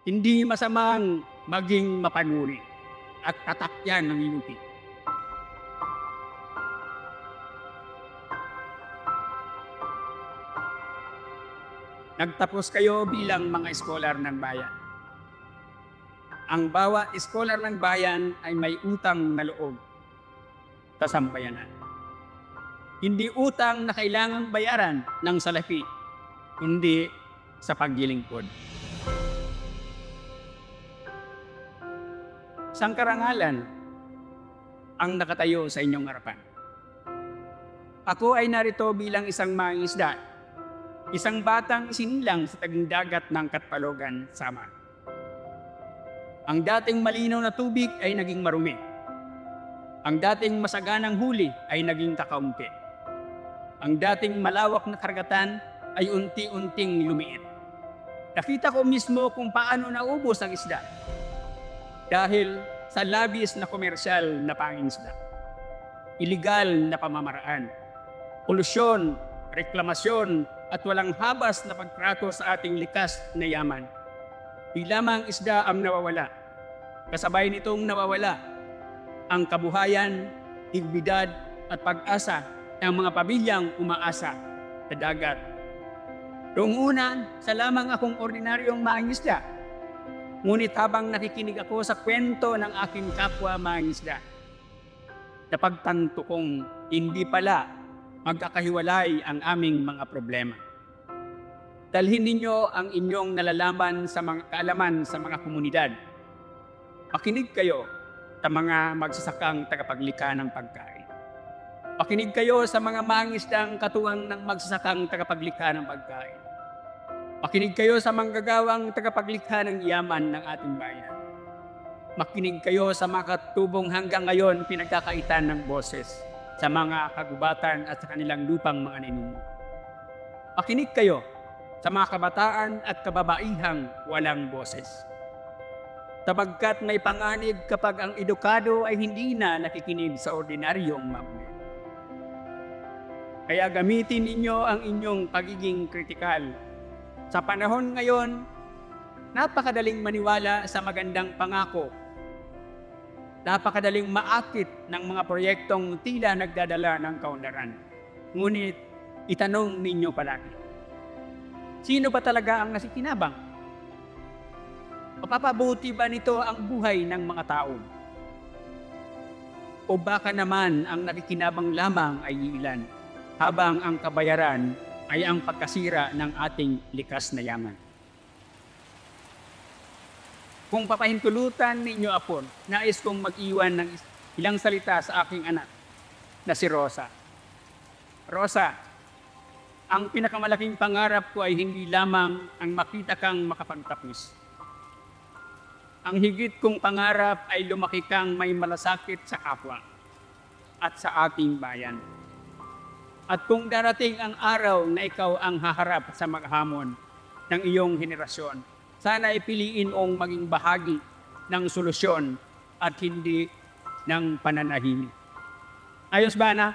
Hindi masamang maging mapanuri at tatak yan ng UP. Nagtapos kayo bilang mga scholar ng bayan. Ang bawat scholar ng bayan ay may utang na loob sa sambayanan. Hindi utang na kailangang bayaran ng salapi, hindi sa paglilingkod. Sang karangalan ang nakatayo sa inyong harapan. Ako ay narito bilang isang mangingisda, isang batang isinilang sa taging dagat ng Katpalogan, Samar. Ang dating malinaw na tubig ay naging marumi. Ang dating masaganang huli ay naging kakaunti. Ang dating malawak na karagatan ay unti-unting lumiit. Nakita ko mismo kung paano naubos ang isda dahil sa labis na komersyal na pangingisda. Iligal na pamamaraan, polusyon, reklamasyon at walang habas na pagtrato sa ating likas na yaman. Di lamang isda ang nawawala. Kasabay nitong nawawala ang kabuhayan, dignidad at pag-asa ng mga pamilyang umaasa sa dagat. Noong una, sa lamang akong ordinaryong mangingisda. Ngunit habang nakikinig ako sa kwento ng aking kapwa mangingisda, napagtanto kong hindi pala magkakahiwalay ang aming mga problema. Dalhin ninyo ang inyong nalalaman sa mga kaalaman sa mga komunidad. Makinig kayo sa mga magsasakang tagapaglikha ng pagkain. Makinig kayo sa mga mangingisdang katuwang ng magsasakang tagapaglikha ng pagkain. Makinig kayo sa manggagawang tagapaglikha ng yaman ng ating bayan. Makinig kayo sa mga katubong hanggang ngayon pinagkakaitan ng boses sa mga kagubatan at sa kanilang lupang mga ninuno. Makinig kayo sa mga kabataan at kababaihang walang boses. Sapagkat may panganib kapag ang edukado ay hindi na nakikinig sa ordinaryong mamamayan. Kaya gamitin ninyo ang inyong pagiging kritikal. Sa panahon ngayon, napakadaling maniwala sa magandang pangako. Napakadaling maakit ng mga proyektong tila nagdadala ng kaunlaran. Ngunit itanong ninyo palagi, sino ba talaga ang nasikinabang? Mapapabuti ba nito ang buhay ng mga tao? O baka naman ang nakikinabang lamang ay ilan, habang ang kabayaran ay ang pagkasira ng ating likas na yaman? Kung papahintulutan ninyo ako, nais kong mag-iwan ng ilang salita sa aking anak na si Rosa. Rosa, ang pinakamalaking pangarap ko ay hindi lamang ang makita kang makapagtapos. Ang higit kong pangarap ay lumaki kang may malasakit sa kapwa at sa ating bayan. At kung darating ang araw na ikaw ang haharap sa mga hamon ng iyong henerasyon, sana ipiliin mong maging bahagi ng solusyon at hindi ng pananahimik. Ayos ba, na?